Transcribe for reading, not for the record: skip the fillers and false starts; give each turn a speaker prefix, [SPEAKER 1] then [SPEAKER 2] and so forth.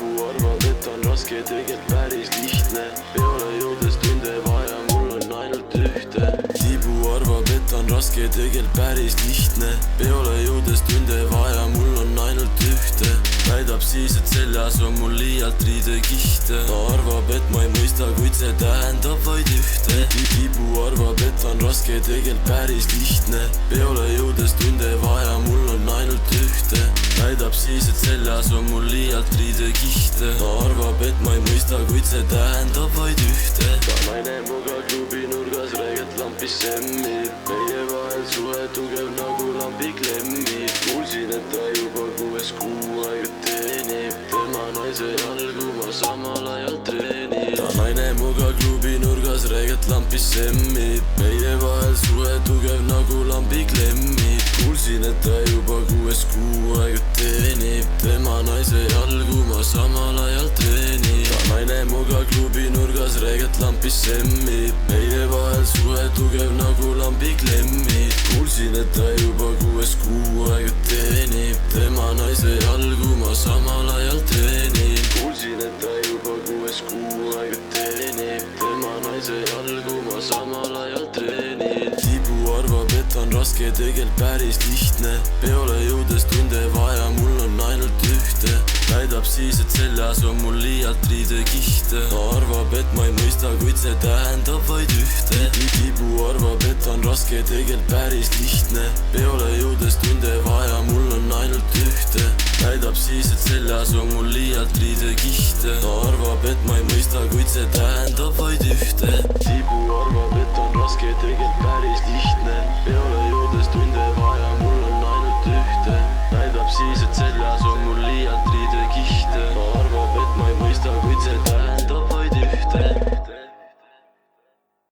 [SPEAKER 1] tibu arvab, et on raske, tegelikult päris lihtne. Peole jõudes tunde vaja, mul on ainult ühte. Tibu arvab, et on raske, tegelikult päris lihtne. Peole jõudes tunde vaja, mul on ainult ühte. Väidab siis, et seljas on mul liialt riidekihte. Ta arvab, et ma ei mõista, kuid see tähendab vaid ühte. Tibu arvab, et on raske, tegelikult päris lihtne. Peole jõudes tunde vaja, mul on ainult ühte. Väidab siis, et seljas on mul liialt riidekihte. Ta arvab, et ma ei mõista, kuid see tähendab vaid ühte. Ta naine muga klubi nurgas räigelt lampis semmib. Meie vahel suhe tugev nagu lambi klemmi. Kuulsin, et ta juba 6 kuu aega teenib. Tema naise jalgu ma samal ajal treenin. Ta naine muga klubi nurgas räigelt lampis semmib. Meie vahel suhe tugev nagu lambi klemmi. Kuulsin, et ta juba 6 kuu aega teenib. Tema naise jalgu ma samal ajal treenin. Ta naine muga klubi nurgas räigelt lampis semmib. Meie vahel suhe tugev nagu lambi klemmi. Kuulsin, et ta juba 6 kuu aega teenib. Tema naise jalgu ma samal ajal treenin. Kuulsin, et ta juba 6 kuu aega teenib. Tema naise jalgu ma samal ajal treenin. Tibu arvab, et on raske, tegelikult päris lihtne. Peole jõudes tunde vaja, mul on ainult ühte. Väidab siis, et seljas on mul liialt riidekihte. Ta arvab, et ma ei mõista, kuid see tähendab vaid ühte. Tibu arvab, et on raske, tegelikult päris lihtne. Peole jõudes tunde vaja, mul on ainult ühte. Väidab siis, et seljas on mul liialt riidekihte. Ta arvab, et ma ei mõista, kuid see tähendab vaid ühte. Tibu arvab, et on raske, tegelikult päris lihtne.